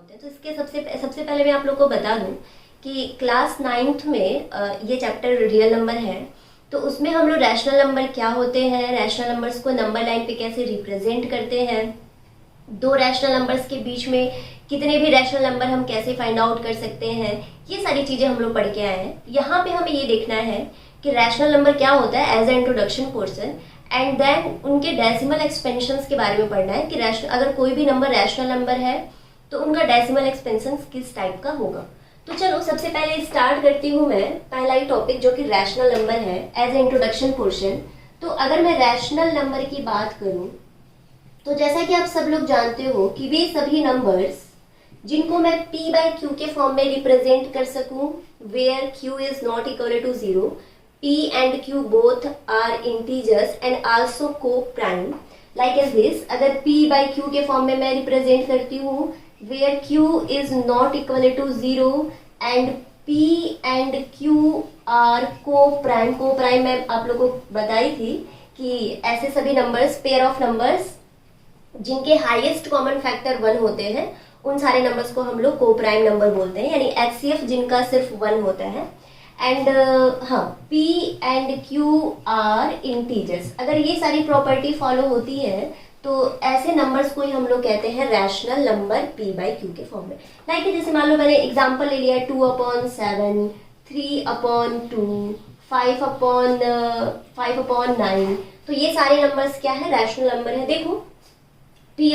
होते हैं। तो इसके सबसे सबसे पहले मैं आप लोग को बता दूं कि क्लास 9th में ये चैप्टर रियल नंबर है, तो उसमें हम लोग रैशनल नंबर क्या होते हैं, रैशनल नंबर्स को नंबर लाइन पे कैसे रिप्रेजेंट करते हैं, दो रैशनल नंबर्स के बीच में कितने भी रैशनल नंबर हम कैसे फाइंड आउट कर सकते हैं, ये सारी चीज़ें हम लोग पढ़ के आए हैं। यहाँ पे हमें ये देखना है कि रैशनल नंबर क्या होता है as a introduction portion, and then उनके डेसिमल एक्सपेंशंस के बारे में पढ़ना है कि अगर कोई भी नंबर रैशनल नंबर है तो उनका डेसिमल एक्सपेंशन किस टाइप का होगा। तो चलो सबसे पहले स्टार्ट करती हूँ मैं पहला ही टॉपिक जो कि रैशनल नंबर है एज ए इंट्रोडक्शन पोर्शन। तो अगर मैं रैशनल नंबर की बात करूँ तो जैसा कि आप सब लोग जानते हो कि वे सभी नंबर्स जिनको मैं p बाई क्यू के फॉर्म में रिप्रेजेंट कर सकूं, where q is not equal to 0, p and q both are integers and also coprime like as this. अगर p बाई क्यू के फॉर्म में मैं रिप्रेजेंट करती हूँ where q is not equal to 0 and p and q are coprime मैं आप लोगों को बताई थी कि ऐसे सभी नंबर्स, पेयर ऑफ नंबर्स जिनके हाईएस्ट कॉमन फैक्टर 1 होते हैं, उन सारे नंबर्स को हम लोग को प्राइम नंबर बोलते हैं, यानी एचसीएफ जिनका सिर्फ 1 होता है। And p and q are integers, अगर ये सारी प्रॉपर्टी फॉलो होती है तो ऐसे नंबर्स को ही हम लोग कहते हैं rational number p by q के फॉर्म में। लाइक जैसे मान लो मैंने एग्जांपल ले लिया 2/7, 3/2, 5/9, तो ये सारे नंबर्स क्या है, रैशनल नंबर है। देखो p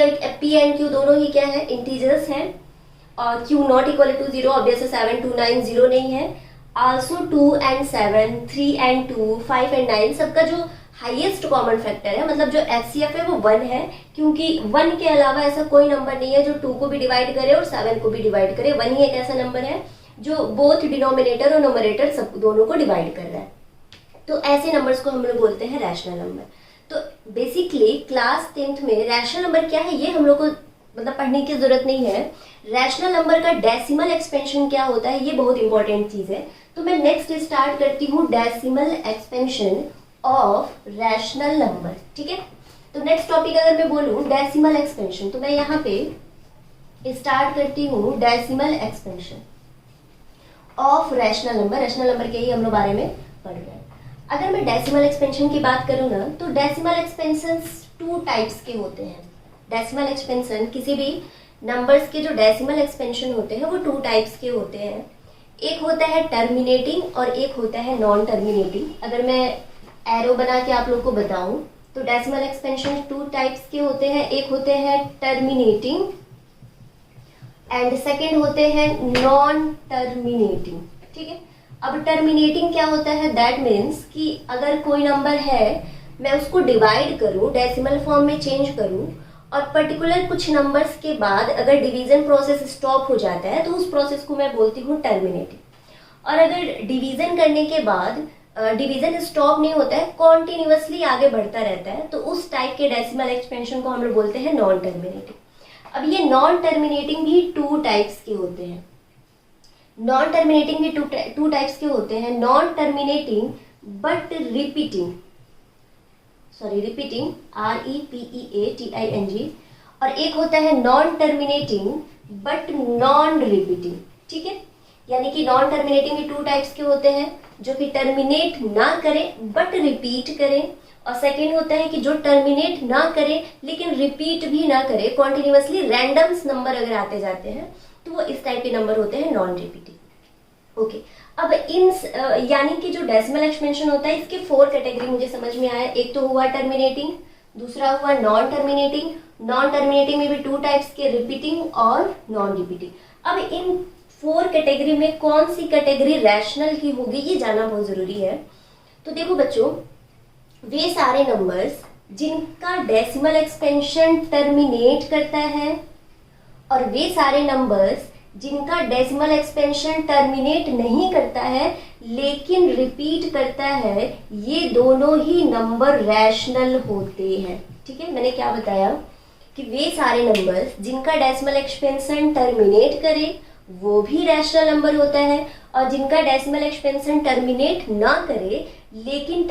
एंड q दोनों ही क्या है, इंटीजर्स हैं, और q not equal to 0, obviously 7, 2, 9 0 नहीं है। आल्सो 2 एंड 7, 3 एंड 2, 5 एंड 9 सबका जो हाईएस्ट कॉमन फैक्टर है, मतलब जो एचसीएफ है वो 1 है, क्योंकि 1 के अलावा ऐसा कोई नंबर नहीं है जो 2 को भी डिवाइड करे और 7 को भी डिवाइड करे। 1 ही एक ऐसा नंबर है जो बोथ डिनोमिनेटर और नोमरेटर सब दोनों को डिवाइड कर रहा है। तो ऐसे नंबर्स को हम लोग बोलते हैं रैशनल नंबर। तो बेसिकली क्लास 10th में रैशनल नंबर क्या है ये हम लोग को मतलब पढ़ने की जरूरत नहीं है। रैशनल नंबर का डेसिमल एक्सपेंशन क्या होता है ये बहुत इंपॉर्टेंट चीज है। तो मैं नेक्स्ट स्टार्ट करती हूँ decimal expansion of rational number, ठीक है। तो नेक्स्ट टॉपिक अगर मैं बोलूँ डेसिमल एक्सपेंशन, तो मैं यहाँ पे स्टार्ट करती हूँ decimal expansion of rational number. Rational number के ही हम लोग बारे में पढ़ रहे हैं। अगर मैं डेसिमल एक्सपेंशन की बात करूँ ना, तो डेसिमल एक्सपेंशन 2 टाइप्स के होते हैं। डेसिमल एक्सपेंशन किसी भी नंबर्स के जो डेसिमल एक्सपेंशन होते हैं वो 2 टाइप्स के होते हैं। एक होता है टर्मिनेटिंग और एक होता है नॉन टर्मिनेटिंग। अगर मैं एरो बना के आप लोग को बताऊं तो डेसिमल एक्सपेंशन 2 टाइप्स के होते हैं। एक होते हैं टर्मिनेटिंग एंड सेकेंड होते हैं नॉन टर्मिनेटिंग, ठीक है। अब टर्मिनेटिंग क्या होता है, दैट मीन्स कि अगर कोई नंबर है मैं उसको डिवाइड करूं, डेसिमल फॉर्म में चेंज करूं, और पर्टिकुलर कुछ नंबर्स के बाद अगर डिवीजन प्रोसेस स्टॉप हो जाता है तो उस प्रोसेस को मैं बोलती हूँ टर्मिनेटिंग। और अगर डिवीजन करने के बाद डिवीजन स्टॉप नहीं होता है, कॉन्टिन्यूअसली आगे बढ़ता रहता है, तो उस टाइप के डेसिमल एक्सपेंशन को हम लोग बोलते हैं नॉन टर्मिनेटिंग। अब ये नॉन टर्मिनेटिंग भी 2 टाइप्स के होते हैं। नॉन टर्मिनेटिंग भी 2 टाइप्स के होते हैं। Non terminating but repeating REPEATING, और एक होता है non terminating but non repeating, ठीक है। यानी कि नॉन टर्मिनेटिंग भी 2 टाइप्स के होते हैं, जो कि टर्मिनेट ना करें बट रिपीट करें, और सेकेंड होता है कि जो टर्मिनेट ना करे लेकिन रिपीट भी ना करे, कॉन्टिन्यूअसली रैंडम्स नंबर अगर आते जाते हैं तो वो इस टाइप के नंबर होते हैं नॉन रिपीटिंग। ओके, अब इन यानी कि जो डेसिमल एक्सपेंशन होता है इसके 4 कैटेगरी मुझे समझ में आया। एक तो हुआ टर्मिनेटिंग, दूसरा हुआ नॉन टर्मिनेटिंग। नॉन टर्मिनेटिंग में भी 2 टाइप्स के, रिपीटिंग और नॉन रिपीटिंग। अब इन 4 कैटेगरी में कौन सी कैटेगरी रैशनल की होगी ये जानना बहुत जरूरी है। तो देखो बच्चों, वे सारे नंबर्स जिनका डेसिमल एक्सपेंशन टर्मिनेट करता है और वे सारे नंबर्स जिनका डेसिमल एक्सपेंशन टर्मिनेट नहीं करता है लेकिन रिपीट करता है, ये दोनों ही नंबर रैशनल होते हैं, ठीक है। मैंने क्या बताया कि वे सारे नंबर्स जिनका डेसिमल एक्सपेंशन टर्मिनेट करे वो भी रैशनल नंबर होता है, और जिनका डेसिमल एक्सपेंशन टर्मिनेट ना करे लेकिन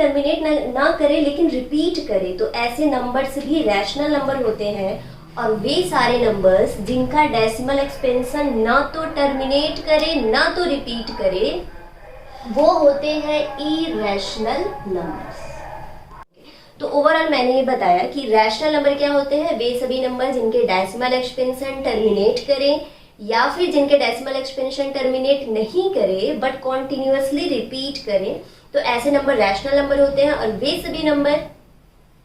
रिपीट करे तो ऐसे नंबर्स भी रैशनल नंबर होते हैं। और वे सारे नंबर्स जिनका डेसिमल एक्सपेंशन ना तो टर्मिनेट करे ना तो रिपीट करे वो होते हैं इरेशनल नंबर्स। तो ओवरऑल मैंने ये बताया कि रैशनल नंबर क्या होते हैं, वे सभी नंबर जिनके डेसिमल एक्सपेंशन टर्मिनेट करें या फिर जिनके डेसिमल एक्सपेंशन टर्मिनेट नहीं करे बट कॉन्टिन्यूअसली रिपीट करें, तो ऐसे नंबर रैशनल नंबर होते हैं। और वे सभी नंबर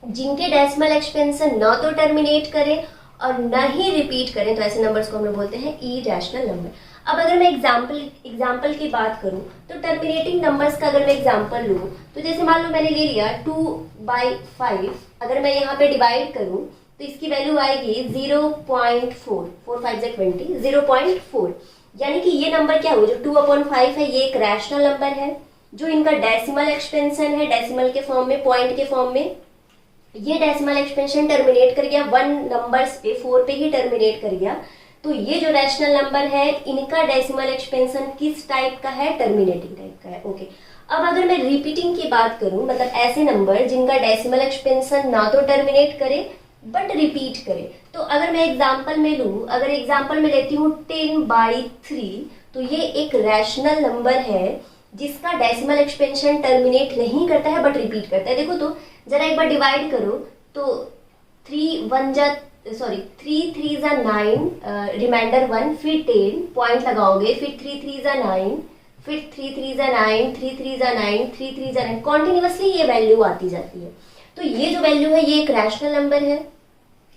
जिनके डेसिमल एक्सपेंशन ना तो टर्मिनेट करें और ना ही रिपीट करें, तो ऐसे नंबर्स को हम लोग बोलते हैं इरेशनल नंबर। अब अगर मैं एग्जाम्पल की बात करूं तो टर्मिनेटिंग नंबर्स का अगर मैं एग्जाम्पल लूं तो जैसे मान लो मैंने ले लिया 2/5, अगर मैं यहाँ पे डिवाइड करूं तो इसकी वैल्यू आएगी 0.4, 4 5 20, 0.4। यानी कि ये नंबर क्या हुआ, जो 2/5 है ये एक रैशनल नंबर है, जो इनका डेसिमल एक्सपेंशन है डेसिमल के फॉर्म में, पॉइंट के फॉर्म में, ये डेसिमल एक्सपेंशन टर्मिनेट कर गया 1 नंबर्स पे, 4 पे ही टर्मिनेट कर गया। तो ये जो रैशनल नंबर है इनका डेसिमल एक्सपेंशन किस टाइप का है, टर्मिनेटिंग टाइप का है। ओके, अब अगर मैं रिपीटिंग की बात करूं, मतलब ऐसे नंबर जिनका डेसिमल एक्सपेंशन ना तो टर्मिनेट करे बट रिपीट करे, तो अगर मैं एग्जांपल में लूं, अगर एग्जांपल में लेती हूँ 10/3, तो ये एक रैशनल नंबर है जिसका डेसिमल एक्सपेंशन टर्मिनेट नहीं करता है बट रिपीट करता है। देखो तो जरा एक बार डिवाइड करो तो 3 3 जा 9, रिमाइंडर 1, फिर 10 पॉइंट लगाओगे, फिर 3 3 जा 9, फिर 3 3 जा 9, 3 3 जा 9, 3 3 जा 9, कॉन्टिन्यूअसली ये वैल्यू आती जाती है। तो ये जो वैल्यू है ये एक रैशनल नंबर है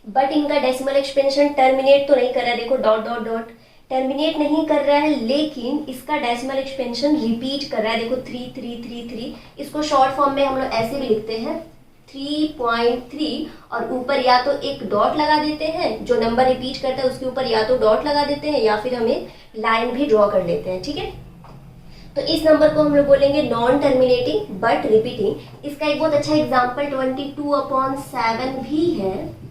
बट इनका डेसिमल एक्सपेंशन टर्मिनेट तो नहीं कर रहा है, देखो डॉट डॉट डॉट टर्मिनेट नहीं कर रहा है, लेकिन इसका डेसिमल एक्सपेंशन रिपीट कर रहा है। देखो 3 3 3 3, इसको शॉर्ट फॉर्म में हम लोग ऐसे भी लिखते हैं 3.3, और ऊपर या तो एक डॉट लगा देते हैं, जो नंबर रिपीट करता है उसके ऊपर या तो डॉट लगा देते हैं या फिर हम एक लाइन भी ड्रॉ कर लेते हैं। ठीक है, तो इस नंबर को हम लोग बोलेंगे नॉन टर्मिनेटिंग बट रिपीटिंग। इसका एक बहुत अच्छा एग्जांपल 22/7 भी है।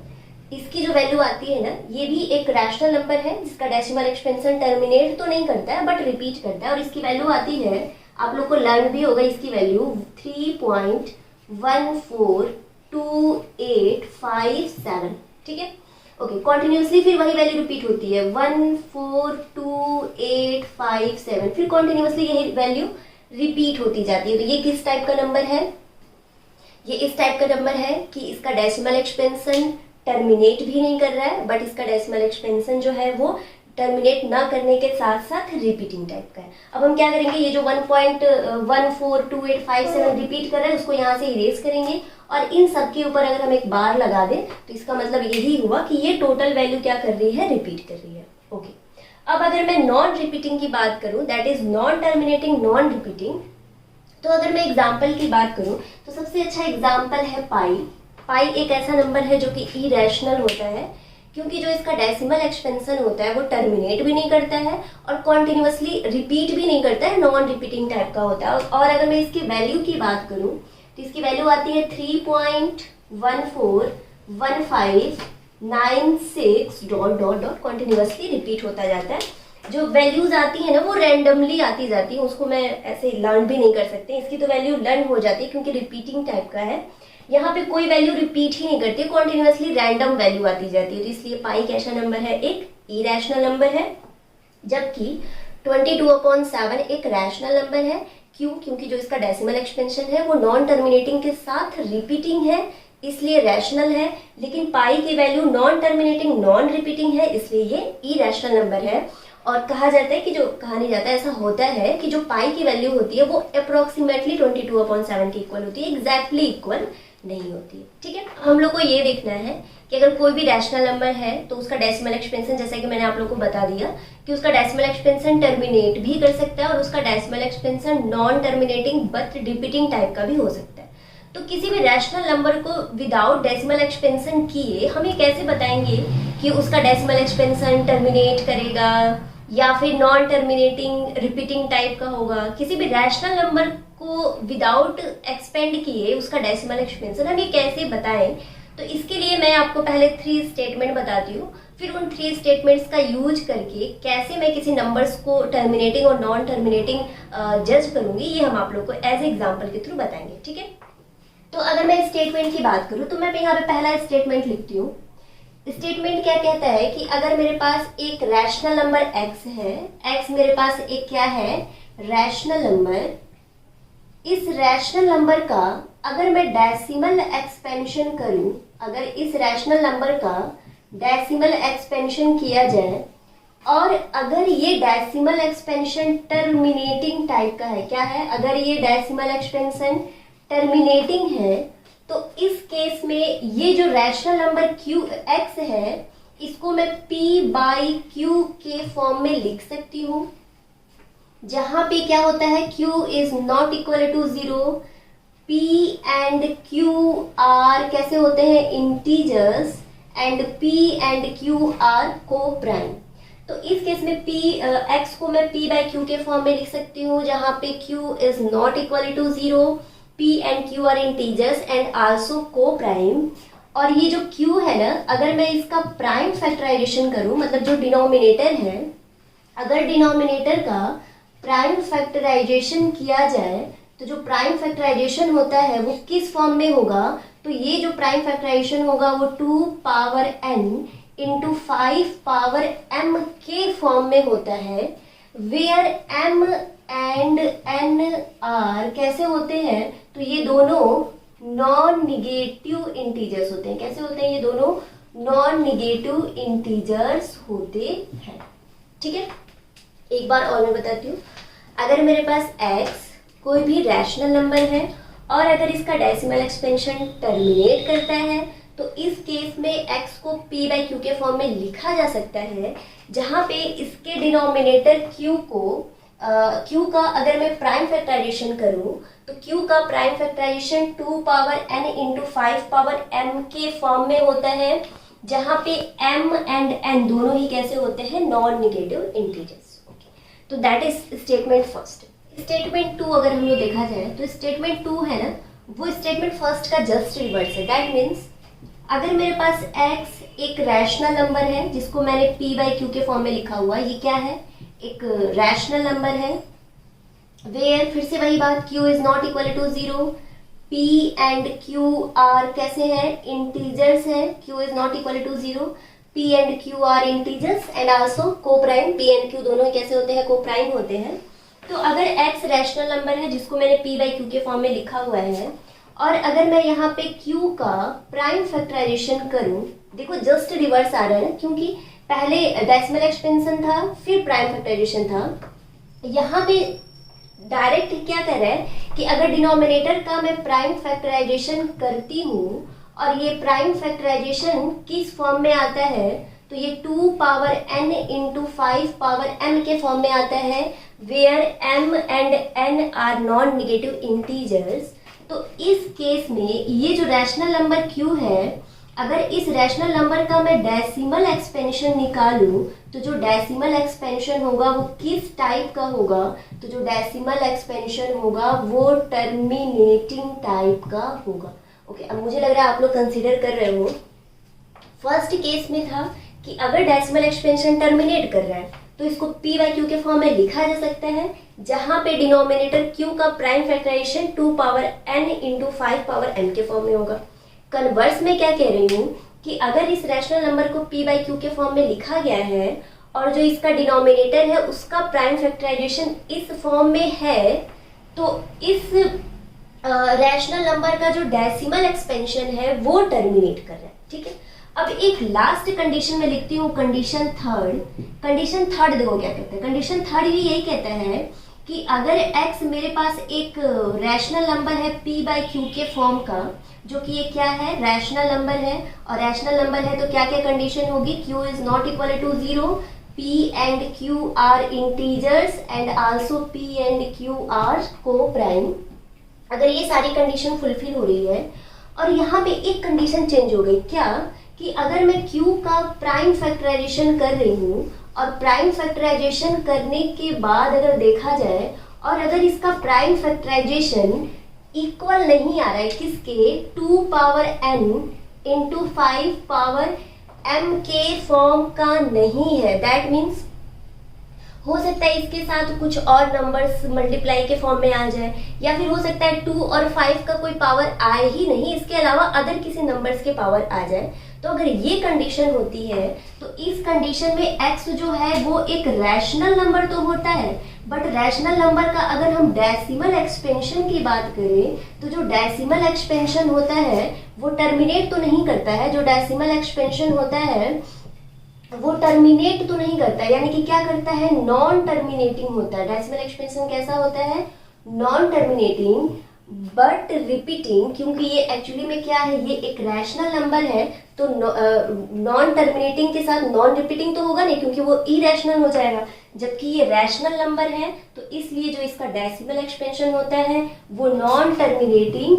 इसकी जो वैल्यू आती है ना, ये भी एक रैशनल नंबर है जिसका डेसिमल एक्सपेंशन टर्मिनेट तो नहीं करता है बट रिपीट करता है, और इसकी वैल्यू आती है, आप लोग को लर्न भी होगा इसकी वैल्यू 3.142857। ठीक है, ओके, कॉन्टिन्यूसली फिर वही वैल्यू रिपीट होती है 142857, फिर कॉन्टिन्यूसली यही वैल्यू रिपीट होती जाती है। तो ये किस टाइप का नंबर है, ये इस टाइप का नंबर है कि इसका डेसिमल एक्सपेंशन टर्मिनेट भी नहीं कर रहा है बट इसका डेसिमल एक्सपेंशन जो है वो टर्मिनेट ना करने के साथ साथ रिपीटिंग टाइप का है। अब हम क्या करेंगे, ये जो 1.142857 रिपीट कर रहा है उसको यहाँ से इरेज करेंगे और इन सब के ऊपर अगर हम एक बार लगा दें तो इसका मतलब यही हुआ कि ये टोटल वैल्यू क्या कर रही है, रिपीट कर रही है। ओके, अब अगर मैं नॉन रिपीटिंग की बात करूं, that is non terminating non repeating, तो अगर मैं एग्जाम्पल की बात करूं तो सबसे अच्छा एग्जाम्पल है पाई। पाई एक ऐसा नंबर है जो कि इरेशनल होता है क्योंकि जो इसका डेसिमल एक्सपेंशन होता है वो टर्मिनेट भी नहीं करता है और कॉन्टिन्यूअसली रिपीट भी नहीं करता है, नॉन रिपीटिंग टाइप का होता है। और अगर मैं इसकी वैल्यू की बात करूं तो इसकी वैल्यू आती है 3.141596 dot dot dot, continuously repeat होता जाता है। जो वैल्यूज आती है ना वो रैंडमली आती जाती है, उसको मैं ऐसे लर्न भी नहीं कर सकती। इसकी तो वैल्यू लर्न हो जाती है क्योंकि रिपीटिंग टाइप का है, यहाँ पे कोई वैल्यू रिपीट ही नहीं करती, कॉन्टिन्यूअसली रैंडम वैल्यू आती जाती है। तो इसलिए पाई कैसा नंबर है, एक इरेशनल नंबर है, जबकि 22/7 एक रैशनल नंबर है। क्यों? क्योंकि जो इसका डेसिमल एक्सपेंशन है वो नॉन टर्मिनेटिंग के साथ रिपीटिंग है, इसलिए रैशनल है। लेकिन पाई की value non terminating non repeating है, इसलिए ये इरेशनल नंबर है। और कहा जाता है कि जो कहा नहीं जाता, ऐसा होता है कि जो पाई की वैल्यू होती है वो अप्रोक्सीमेटली 22/7 के इक्वल होती है, एग्जैक्टली इक्वल नहीं होती है। ठीक है, हम लोग को ये देखना है कि अगर कोई भी रैशनल नंबर है तो उसका डेसिमल एक्सपेंशन, जैसे कि मैंने आप लोग को बता दिया कि उसका डेसिमल एक्सपेंशन टर्मिनेट भी कर सकता है और उसका decimal expansion non terminating but repeating type का भी हो सकता है। तो किसी भी रैशनल नंबर को विदाउट डेसिमल एक्सपेंशन किए हम ये कैसे बताएंगे कि उसका डेसिमल एक्सपेंशन टर्मिनेट करेगा या फिर नॉन टर्मिनेटिंग रिपीटिंग टाइप का होगा। किसी भी रैशनल नंबर को विदाउट एक्सपेंड किए उसका डेसिमल एक्सपेंशन हम ये कैसे बताएं, तो इसके लिए मैं आपको पहले 3 स्टेटमेंट बताती हूँ, फिर उन 3 स्टेटमेंट्स का यूज करके कैसे मैं किसी नंबर्स को टर्मिनेटिंग और नॉन टर्मिनेटिंग जज करूंगी, ये हम आप लोग को एज एग्जाम्पल के थ्रू बताएंगे। ठीक है, तो अगर मैं स्टेटमेंट की बात करूँ तो मैं यहाँ पे पहला स्टेटमेंट लिखती हूँ स्टेटमेंट क्या कहता है कि अगर मेरे पास एक रैशनल नंबर x है, x मेरे पास एक क्या है, रैशनल नंबर, इस रैशनल नंबर का अगर मैं डेसिमल एक्सपेंशन करूं, अगर इस रैशनल नंबर का डेसिमल एक्सपेंशन किया जाए और अगर ये डेसिमल एक्सपेंशन टर्मिनेटिंग टाइप का है, क्या है, अगर ये डेसिमल एक्सपेंशन टर्मिनेटिंग है, तो इस केस में ये जो रैशनल नंबर क्यू एक्स है इसको मैं p बाई क्यू के फॉर्म में लिख सकती हूँ, जहां पे क्या होता है, q is not equal to 0, p and q are कैसे होते हैं, integers, and p and q are coprime. तो इस केस में x को मैं p बाई क्यू के फॉर्म में लिख सकती हूँ, जहां पे q is not equal to 0, p and q are integers and also coprime. और ये जो q है ना, अगर मैं इसका प्राइम फैक्टराइजेशन करूं, मतलब जो डिनोमिनेटर है, अगर डिनोमिनेटर का प्राइम फैक्टराइजेशन किया जाए तो जो प्राइम फैक्टराइजेशन होता है वो किस फॉर्म में होगा, तो ये जो प्राइम फैक्टराइजेशन होगा वो 2 power n into 5 power m के फॉर्म में होता है, where m and n are कैसे होते हैं, तो ये दोनों नॉन निगेटिव इंटीजर्स होते हैं। कैसे होते हैं, ये दोनों नॉन निगेटिव इंटीजर्स होते हैं। ठीक है, एक बार और मैं बताती हूँ, अगर मेरे पास x कोई भी रैशनल नंबर है और अगर इसका डेसिमल एक्सपेंशन टर्मिनेट करता है तो इस केस में x को p बाई क्यू के फॉर्म में लिखा जा सकता है, जहां पे इसके डिनोमिनेटर q को q का अगर मैं प्राइम फैक्टराइजेशन करूं तो q का prime factorization 2 power n into 5 power m के फॉर्म में होता है, जहां पे m एंड n दोनों ही कैसे होते हैं, नॉन निगेटिव इंटीजर्स। तो that is statement first. Statement two अगर हम लोग देखा जाए तो स्टेटमेंट टू है ना, वो स्टेटमेंट फर्स्ट का जस्ट रिवर्स है। दैट मीन्स अगर मेरे पास x एक रैशनल नंबर है जिसको मैंने p बाई क्यू के फॉर्म में लिखा हुआ, ये क्या है, एक रैशनल नंबर है, वेयर फिर से वही बात, q is not equal to 0, p and q are कैसे हैं, इंटीजर्स है, q is not equal to 0, p and q are integers and also coprime, p and q दोनों ही कैसे होते हैं, को प्राइम होते हैं। तो अगर x रैशनल नंबर है जिसको मैंने p बाई क्यू के फॉर्म में लिखा हुआ है और अगर मैं यहाँ पे q का प्राइम फैक्टराइजेशन करूं, देखो जस्ट रिवर्स आ रहा है ना, क्योंकि पहले डेसिमल एक्सपेंशन था फिर प्राइम फैक्टराइजेशन था, यहाँ पे डायरेक्ट क्या कर रहा है कि अगर डिनोमिनेटर का मैं प्राइम फैक्टराइजेशन करती हूँ और ये प्राइम फैक्टराइजेशन किस फॉर्म में आता है, तो ये 2 power n into 5 power m के फॉर्म में आता है, where m and n are non negative integers. तो इस केस में ये जो रैशनल नंबर q है, अगर इस रैशनल नंबर का मैं डेसिमल एक्सपेंशन निकालूं तो जो डेसिमल एक्सपेंशन होगा वो किस टाइप का होगा, तो जो डेसिमल एक्सपेंशन होगा वो टर्मिनेटिंग टाइप का होगा। ओके, अब मुझे लग रहा है आप लोग कंसीडर कर रहे हो, फर्स्ट केस में था कि अगर डेसिमल एक्सपेंशन टर्मिनेट कर रहा है तो इसको p बाई क्यू के फॉर्म में लिखा जा सकता है, जहां पे डिनोमिनेटर q का prime factorization 2 power n into 5 power m के फॉर्म में होगा। कन्वर्स में क्या कह रही हूँ कि अगर इस रैशनल नंबर को p बाई क्यू के फॉर्म में लिखा गया है और जो इसका डिनोमिनेटर है उसका प्राइम फैक्टराइजेशन इस फॉर्म में है, तो इस रैशनल नंबर का जो डेसिमल एक्सपेंशन है वो टर्मिनेट कर रहा है। ठीक है, अब एक लास्ट कंडीशन में लिखती हूँ, कंडीशन थर्ड। कंडीशन थर्ड देखो क्या कहता है, कंडीशन थर्ड भी यही कहता है कि अगर x मेरे पास एक रैशनल नंबर है p बाई क्यू के फॉर्म का, जो कि ये क्या है, रैशनल नंबर है, और रैशनल नंबर है तो क्या क्या कंडीशन होगी, q is not equal to 0, p and q are integers and also p and q are coprime. अगर ये सारी कंडीशन फुलफिल हो रही है और यहाँ पे एक कंडीशन चेंज हो गई, क्या कि अगर मैं q का प्राइम फैक्टराइजेशन कर रही हूँ और प्राइम फैक्टराइजेशन करने के बाद अगर देखा जाए और अगर इसका प्राइम फैक्टराइजेशन इक्वल नहीं आ रहा है किसके, 2 power n into 5 power m के फॉर्म का नहीं है, दैट मीन्स हो सकता है इसके साथ कुछ और नंबर्स मल्टीप्लाई के फॉर्म में आ जाए, या फिर हो सकता है 2 और 5 का कोई पावर आए ही नहीं, इसके अलावा अदर किसी नंबर्स के पावर आ जाए। तो अगर ये कंडीशन होती है तो इस कंडीशन में x जो है वो एक रैशनल नंबर तो होता है, बट रैशनल नंबर का अगर हम डेसिमल एक्सपेंशन की बात करें तो जो डेसिमल एक्सपेंशन होता है वो टर्मिनेट तो नहीं करता है। जो डेसिमल एक्सपेंशन होता है वो टर्मिनेट तो नहीं करता है, यानी कि क्या करता है, नॉन टर्मिनेटिंग होता है। डेसिमल एक्सपेंशन कैसा होता है, नॉन टर्मिनेटिंग बट रिपीटिंग, क्योंकि ये एक्चुअली में क्या है, ये एक रैशनल नंबर है तो नॉन टर्मिनेटिंग के साथ नॉन रिपीटिंग तो होगा नहीं, क्योंकि वो इरेशनल हो जाएगा। जबकि ये रैशनल नंबर है तो इसलिए जो इसका डेसिमल एक्सपेंशन होता है वो non terminating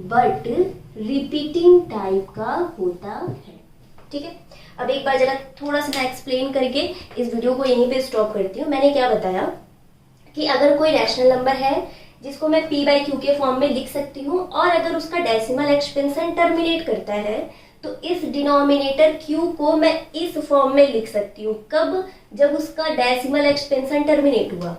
but repeating type का होता है। ठीक है, अब एक बार जरा थोड़ा सा मैं एक्सप्लेन करके इस वीडियो को यहीं पे स्टॉप करती हूँ। मैंने क्या बताया कि अगर कोई रैशनल नंबर है जिसको मैं p बाई क्यू के फॉर्म में लिख सकती हूँ, और अगर उसका डेसिमल एक्सपेंशन टर्मिनेट करता है तो इस डिनोमिनेटर q को मैं इस फॉर्म में लिख सकती हूँ। कब, जब उसका डेसिमल एक्सपेंशन टर्मिनेट हुआ।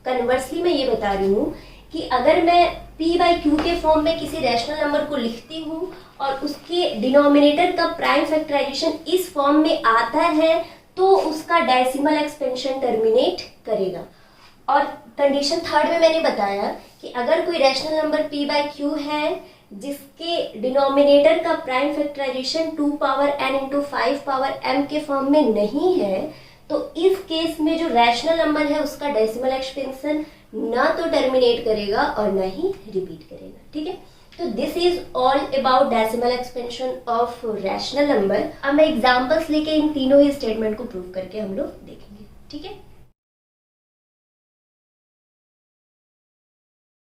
कन्वर्सली मैं ये बता रही हूँ कि अगर मैं p बाई क्यू के फॉर्म में किसी रैशनल नंबर को लिखती हूँ और उसके डिनोमिनेटर का प्राइम फैक्टराइजेशन इस फॉर्म में आता है तो उसका डेसिमल एक्सपेंशन टर्मिनेट करेगा। और कंडीशन थर्ड में मैंने बताया कि अगर कोई rational number p by Q है जिसके डिनोमिनेटर का prime factorization 2 power n into 5 power m के फॉर्म में नहीं है तो इस केस में जो रैशनल नंबर है उसका डेसिमल एक्सपेंशन ना तो टर्मिनेट करेगा और ना ही रिपीट करेगा। ठीक है, तो this is all about decimal expansion of rational number. अब मैं एग्जांपल्स लेके इन तीनों ही स्टेटमेंट को प्रूव करके हम लोग देखेंगे। ठीक है।